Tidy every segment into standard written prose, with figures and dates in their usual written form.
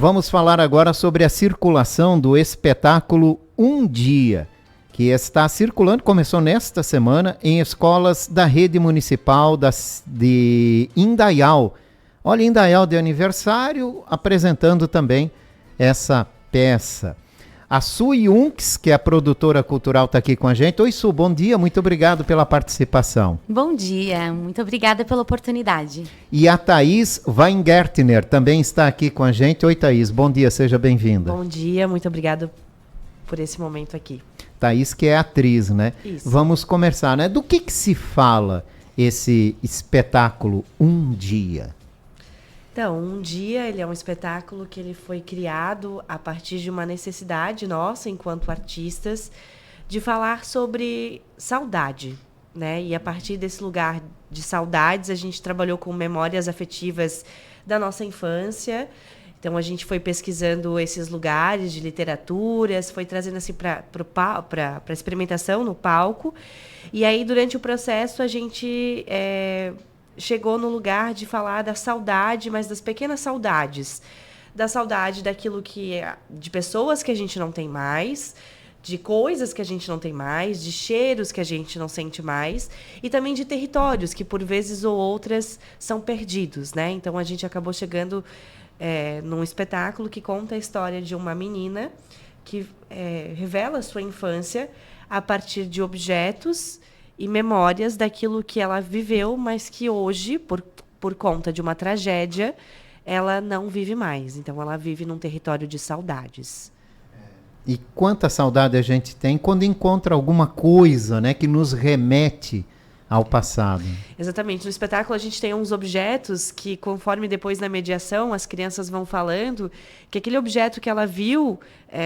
Vamos falar agora sobre a circulação do espetáculo Um Dia, que está circulando, começou nesta semana, em escolas da rede municipal de Indaial. Olha, Indaial de aniversário, apresentando também essa peça. A Su Yunks, que é a produtora cultural, está aqui com a gente. Oi, Su, bom dia, muito obrigado pela participação. Bom dia, muito obrigada pela oportunidade. E a Thaís Weingärtner também está aqui com a gente. Oi, Thaís, bom dia, seja bem-vinda. Bom dia, muito obrigada por esse momento aqui. Thaís, que é atriz, né? Isso. Vamos começar, né? Do que se fala esse espetáculo Um Dia? Então, Um Dia, ele é um espetáculo que ele foi criado a partir de uma necessidade nossa, enquanto artistas, de falar sobre saudade, né? E a partir desse lugar de saudades, a gente trabalhou com memórias afetivas da nossa infância. Então, a gente foi pesquisando esses lugares de literaturas, foi trazendo assim para experimentação no palco. E aí, durante o processo, a gente chegou no lugar de falar da saudade, mas das pequenas saudades. Da saudade daquilo que de pessoas que a gente não tem mais, de coisas que a gente não tem mais, de cheiros que a gente não sente mais, e também de territórios que, por vezes ou outras, são perdidos, né? Então, a gente acabou chegando num espetáculo que conta a história de uma menina que revela a sua infância a partir de objetos e memórias daquilo que ela viveu, mas que hoje, por conta de uma tragédia, ela não vive mais. Então, ela vive num território de saudades. E quanta saudade a gente tem quando encontra alguma coisa, né, que nos remete ao passado. Exatamente. No espetáculo, a gente tem uns objetos que, conforme depois na mediação, as crianças vão falando que aquele objeto que ela viu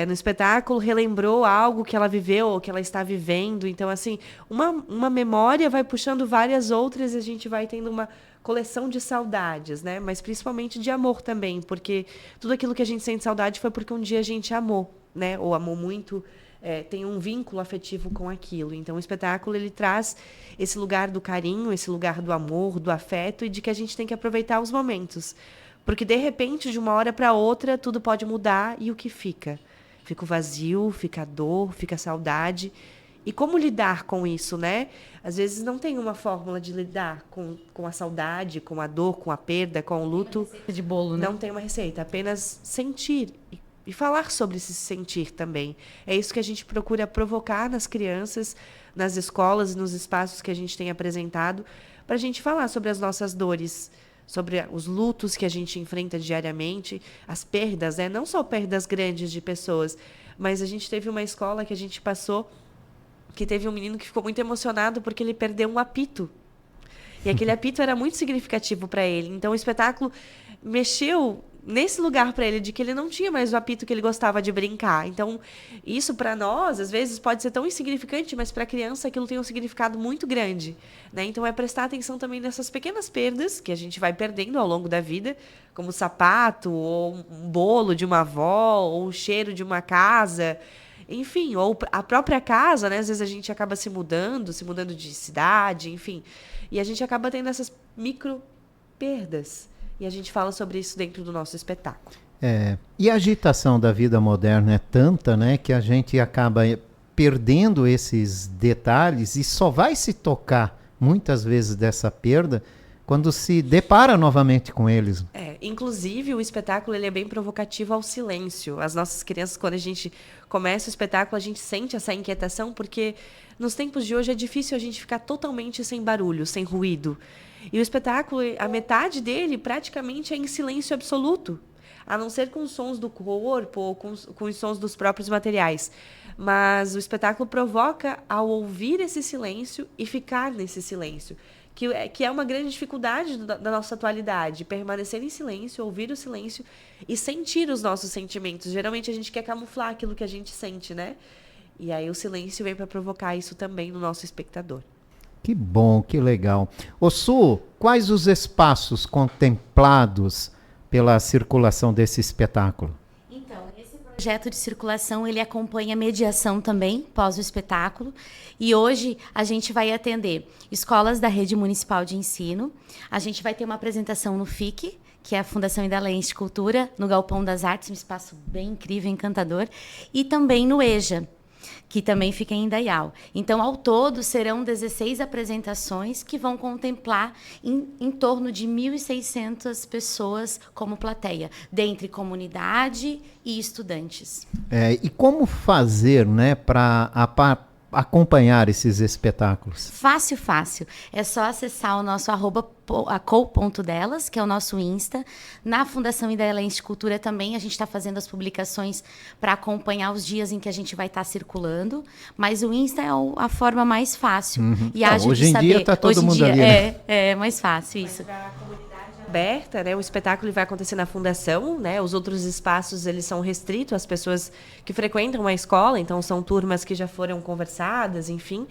no espetáculo relembrou algo que ela viveu ou que ela está vivendo. Então, assim, uma memória vai puxando várias outras e a gente vai tendo uma coleção de saudades, né? Mas principalmente de amor também, porque tudo aquilo que a gente sente saudade foi porque um dia a gente amou, né? Ou amou muito, tem um vínculo afetivo com aquilo. Então, o espetáculo ele traz esse lugar do carinho, esse lugar do amor, do afeto e de que a gente tem que aproveitar os momentos. Porque, de repente, de uma hora para outra, tudo pode mudar e o que fica? Fica o vazio, fica a dor, fica a saudade. E como lidar com isso, né? Às vezes não tem uma fórmula de lidar com a saudade, com a dor, com a perda, com o luto. Uma receita de bolo, né? Não tem uma receita, apenas sentir e falar sobre esse sentir também. É isso que a gente procura provocar nas crianças, nas escolas e nos espaços que a gente tem apresentado, para a gente falar sobre as nossas dores, sobre os lutos que a gente enfrenta diariamente, as perdas, né? Não só perdas grandes de pessoas, mas a gente teve uma escola que a gente passou que teve um menino que ficou muito emocionado porque ele perdeu um apito. E aquele apito era muito significativo para ele. Então, o espetáculo mexeu nesse lugar para ele de que ele não tinha mais o apito que ele gostava de brincar. Então, isso para nós, às vezes, pode ser tão insignificante, mas para a criança aquilo tem um significado muito grande, né? Então, é prestar atenção também nessas pequenas perdas que a gente vai perdendo ao longo da vida, como o sapato, ou um bolo de uma avó, ou o cheiro de uma casa. Enfim, ou a própria casa, né? Às vezes a gente acaba se mudando de cidade, enfim. E a gente acaba tendo essas micro perdas. E a gente fala sobre isso dentro do nosso espetáculo. E a agitação da vida moderna é tanta, né, que a gente acaba perdendo esses detalhes e só vai se tocar, muitas vezes, dessa perda quando se depara novamente com eles. Inclusive, o espetáculo ele é bem provocativo ao silêncio. As nossas crianças, quando a gente começa o espetáculo, a gente sente essa inquietação, porque nos tempos de hoje é difícil a gente ficar totalmente sem barulho, sem ruído. E o espetáculo, a metade dele praticamente é em silêncio absoluto, a não ser com os sons do corpo ou com os sons dos próprios materiais. Mas o espetáculo provoca ao ouvir esse silêncio e ficar nesse silêncio. Que é uma grande dificuldade da nossa atualidade, permanecer em silêncio, ouvir o silêncio e sentir os nossos sentimentos. Geralmente a gente quer camuflar aquilo que a gente sente, né? E aí o silêncio vem para provocar isso também no nosso espectador. Que bom, que legal. Ô Su, quais os espaços contemplados pela circulação desse espetáculo? O projeto de circulação, ele acompanha a mediação também, pós o espetáculo. E hoje a gente vai atender escolas da rede municipal de ensino. A gente vai ter uma apresentação no FIC, que é a Fundação Indaialense de Cultura, no Galpão das Artes, um espaço bem incrível, encantador, e também no EJA, que também fica em Indaial. Então, ao todo, serão 16 apresentações que vão contemplar em torno de 1.600 pessoas como plateia, dentre comunidade e estudantes. E como fazer, né, para acompanhar esses espetáculos? Fácil, fácil. É só acessar o nosso @co.delas, que é o nosso Insta. Na Fundação Indaialense de Cultura também a gente está fazendo as publicações para acompanhar os dias em que a gente vai estar circulando, mas o Insta é a forma mais fácil e ágil hoje de em saber. dia está todo mundo ali, né? É mais fácil isso. Aberta, né? O espetáculo vai acontecer na fundação, né? Os outros espaços eles são restritos às pessoas que frequentam a escola, então são turmas que já foram conversadas, enfim.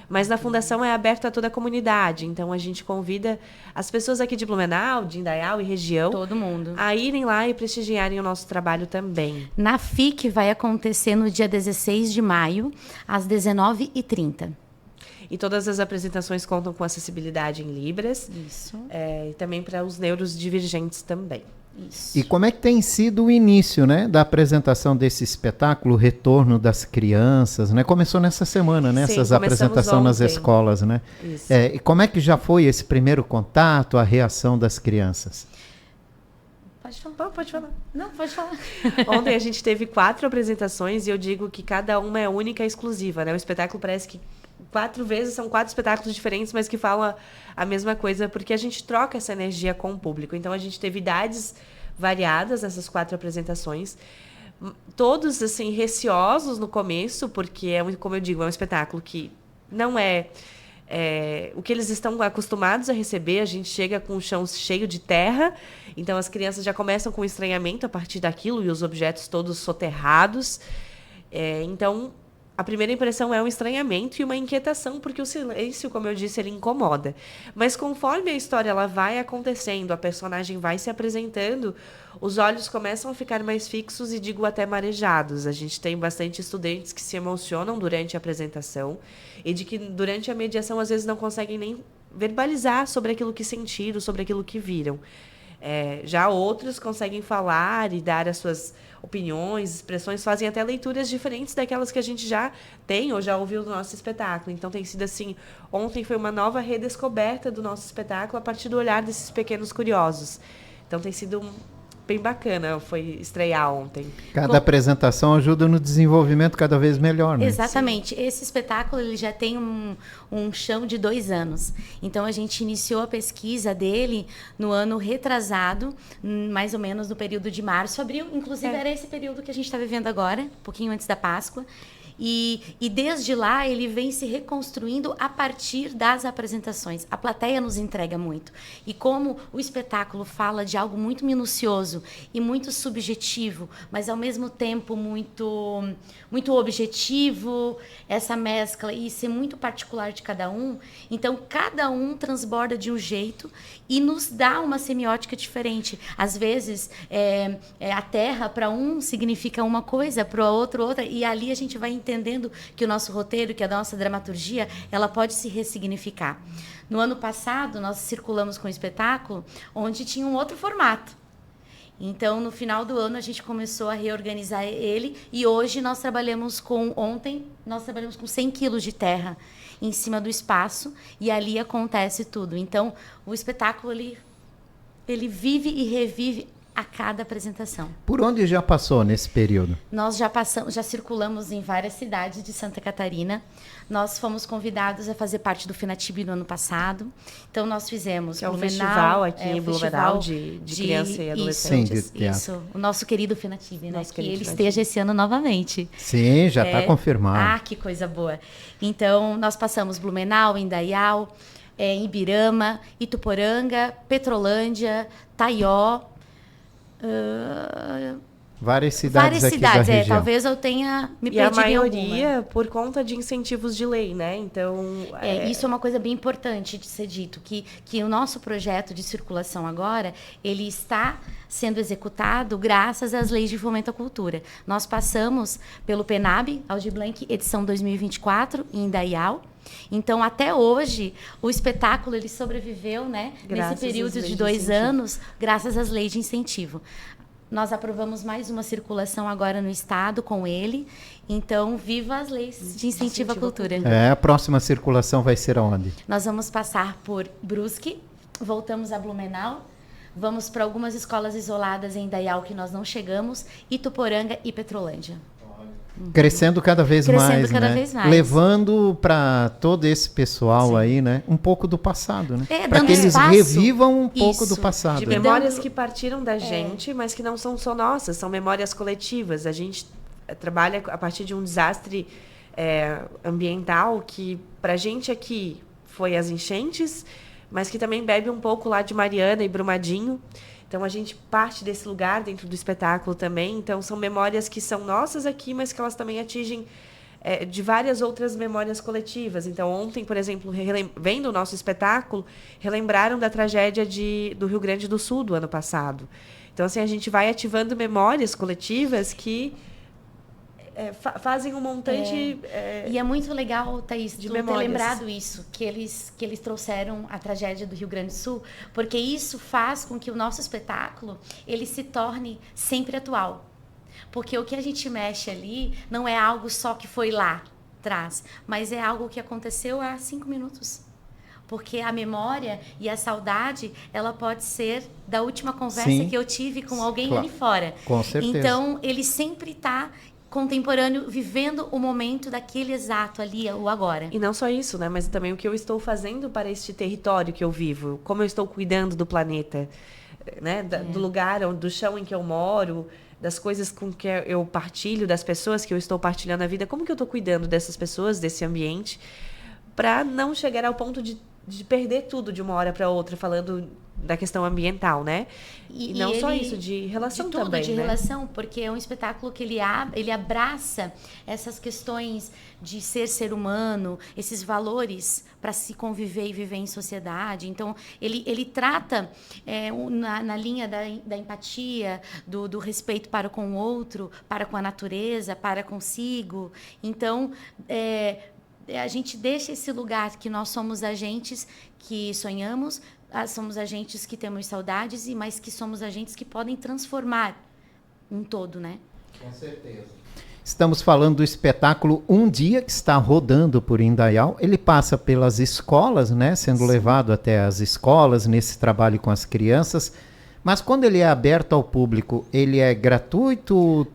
Mas na fundação é aberto a toda a comunidade, então a gente convida as pessoas aqui de Blumenau, de Indaial e região, todo mundo, a irem lá e prestigiarem o nosso trabalho também. Na FIC vai acontecer no dia 16 de maio, às 19h30. E todas as apresentações contam com acessibilidade em Libras. Isso. E também para os neurodivergentes também. Isso. E como é que tem sido o início, né, da apresentação desse espetáculo, o retorno das crianças, né? Começou nessa semana, né? Essas apresentações nas escolas, né? Isso. E como é que já foi esse primeiro contato, a reação das crianças? Pode falar. Pode falar. Não, pode falar. Ontem a gente teve 4 apresentações e eu digo que cada uma é única e exclusiva, né? O espetáculo parece que 4 vezes são 4 espetáculos diferentes, mas que falam a mesma coisa, porque a gente troca essa energia com o público. Então, a gente teve idades variadas nessas 4 apresentações, todos, assim, receosos no começo, porque, como eu digo, é um espetáculo que não é o que eles estão acostumados a receber. A gente chega com o chão cheio de terra, então as crianças já começam com estranhamento a partir daquilo e os objetos todos soterrados. Então, a primeira impressão é um estranhamento e uma inquietação, porque o silêncio, como eu disse, ele incomoda. Mas conforme a história ela vai acontecendo, a personagem vai se apresentando, os olhos começam a ficar mais fixos e, digo, até marejados. A gente tem bastante estudantes que se emocionam durante a apresentação e de que, durante a mediação, às vezes não conseguem nem verbalizar sobre aquilo que sentiram, sobre aquilo que viram. Já outros conseguem falar e dar as suas opiniões, expressões, fazem até leituras diferentes daquelas que a gente já tem ou já ouviu no nosso espetáculo. Então tem sido assim, ontem foi uma nova redescoberta do nosso espetáculo a partir do olhar desses pequenos curiosos. Então tem sido bem bacana, foi estrear ontem. Cada apresentação ajuda no desenvolvimento cada vez melhor, né? Exatamente. Sim. Esse espetáculo ele já tem um chão de 2 anos. Então, a gente iniciou a pesquisa dele no ano retrasado, mais ou menos no período de março, abril. Inclusive, era esse período que a gente está vivendo agora, um pouquinho antes da Páscoa. E desde lá ele vem se reconstruindo a partir das apresentações. A plateia nos entrega muito. E como o espetáculo fala de algo muito minucioso e muito subjetivo, mas ao mesmo tempo muito, muito objetivo, essa mescla e ser muito particular de cada um, então cada um transborda de um jeito e nos dá uma semiótica diferente. Às vezes, a terra para um significa uma coisa, para o outro outra, e ali a gente vai entendendo que o nosso roteiro, que a nossa dramaturgia, ela pode se ressignificar. No ano passado, nós circulamos com um espetáculo onde tinha um outro formato. Então, no final do ano, a gente começou a reorganizar ele e hoje nós trabalhamos com 100 quilos de terra em cima do espaço e ali acontece tudo. Então, o espetáculo, ele vive e revive a cada apresentação. Por onde já passou nesse período? Nós já circulamos em várias cidades de Santa Catarina. Nós fomos convidados a fazer parte do FENATIB no ano passado. Então, nós fizemos um festival aqui em Blumenau de criança e adolescentes. Sim, de teatro. Isso, o nosso querido FENATIB, né? Que ele esteja esse ano novamente. Sim, já está confirmado. Ah, que coisa boa. Então, nós passamos Blumenau, Indaial, Ibirama, Ituporanga, Petrolândia, Taió, várias cidades aqui da região. Talvez eu tenha me perdido em alguma. E a maioria por conta de incentivos de lei, né? Então, isso é uma coisa bem importante de ser dito, que o nosso projeto de circulação agora, ele está sendo executado graças às leis de fomento à cultura. Nós passamos pelo PENAB, Aldir Blanc, edição 2024, em Indaial, Então, até hoje, o espetáculo ele sobreviveu, né, nesse período de 2 anos, graças às leis de incentivo. Nós aprovamos mais uma circulação agora no estado com ele. Então, viva as leis de incentivo à cultura. A próxima circulação vai ser aonde? Nós vamos passar por Brusque, voltamos a Blumenau, vamos para algumas escolas isoladas em Indaial que nós não chegamos, Ituporanga e Petrolândia. Crescendo cada vez mais, cada né? vez mais. Levando para todo esse pessoal aí, né? Um pouco do passado, né? Para dando que eles espaço. revivam um pouco do Isso. passado. De né? memórias que partiram da gente, mas que não são só nossas, são memórias coletivas. A gente trabalha a partir de um desastre ambiental que, para a gente aqui, foi as enchentes, mas que também bebe um pouco lá de Mariana e Brumadinho. Então, a gente parte desse lugar dentro do espetáculo também. Então, são memórias que são nossas aqui, mas que elas também atingem de várias outras memórias coletivas. Então, ontem, por exemplo, vendo o nosso espetáculo, relembraram da tragédia do Rio Grande do Sul do ano passado. Então, assim, a gente vai ativando memórias coletivas que fazem um montante... E é muito legal, Thaís, de tu ter memórias. lembrado isso, que eles trouxeram a tragédia do Rio Grande do Sul, porque isso faz com que o nosso espetáculo ele se torne sempre atual. Porque o que a gente mexe ali não é algo só que foi lá atrás, mas é algo que aconteceu há 5 minutos. Porque a memória e a saudade, ela pode ser da última conversa Sim. que eu tive com alguém Claro. ali fora. Com certeza. Então, ele sempre está contemporâneo, vivendo o momento daquele exato ali, o agora. E não só isso, né? Mas também o que eu estou fazendo para este território que eu vivo. Como eu estou cuidando do planeta, né? Do lugar, do chão em que eu moro, das coisas com que eu partilho, das pessoas que eu estou partilhando a vida. Como que eu estou cuidando dessas pessoas, desse ambiente, para não chegar ao ponto de perder tudo de uma hora para outra, falando da questão ambiental, né? E não só isso, de relação de tudo, também, de né? relação, porque é um espetáculo que ele abraça essas questões de ser humano, esses valores para se conviver e viver em sociedade. Então, ele trata na linha da empatia, do respeito para com o outro, para com a natureza, para consigo. Então, a gente deixa esse lugar que nós somos agentes que sonhamos, somos agentes que temos saudades, mas que somos agentes que podem transformar um todo, né? Com certeza. Estamos falando do espetáculo Um Dia, que está rodando por Indaial. Ele passa pelas escolas, né? Sendo levado até as escolas, nesse trabalho com as crianças. Mas quando ele é aberto ao público, ele é gratuito?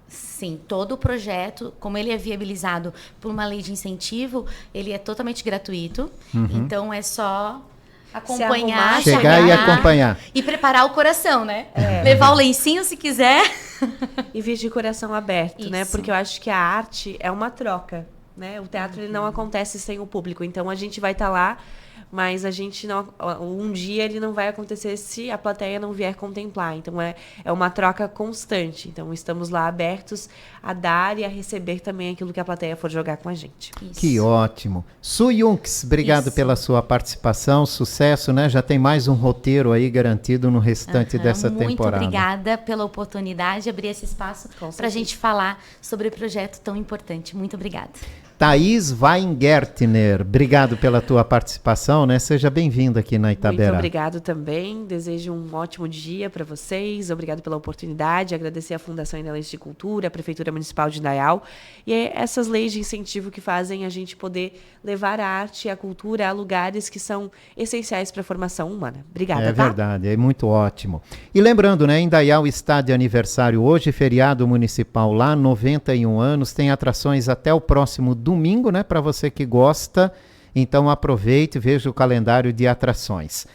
Sim, todo o projeto, como ele é viabilizado por uma lei de incentivo, ele é totalmente gratuito. Então, é só acompanhar, chegar e acompanhar. E preparar o coração, né? Levar o lencinho se quiser. E vir de coração aberto, Isso. né? Porque eu acho que a arte é uma troca, né? O teatro ele não acontece sem o público. Então, a gente vai estar lá, mas a gente não... Um dia ele não vai acontecer se a plateia não vier contemplar. Então, é uma troca constante. Então, estamos lá abertos a dar e a receber também aquilo que a plateia for jogar com a gente. Isso. Que ótimo. Su Yunks, obrigado pela sua participação, sucesso, né? Já tem mais um roteiro aí garantido no restante dessa temporada. Muito obrigada pela oportunidade de abrir esse espaço para a gente falar sobre o projeto tão importante. Muito obrigada. Thaís Weingartner, obrigado pela tua participação, né? Seja bem-vinda aqui na Itaberá. Muito obrigado também. Desejo um ótimo dia para vocês. Obrigado pela oportunidade. Agradecer à Fundação Indaialense de Cultura, a Prefeitura Municipal de Indaial e essas leis de incentivo que fazem a gente poder levar a arte e a cultura a lugares que são essenciais para a formação humana. Obrigada, É verdade, é muito ótimo. E lembrando, né? Indaial está de aniversário hoje, feriado municipal lá, 91 anos, tem atrações até o próximo domingo, né? Para você que gosta, então aproveite e veja o calendário de atrações.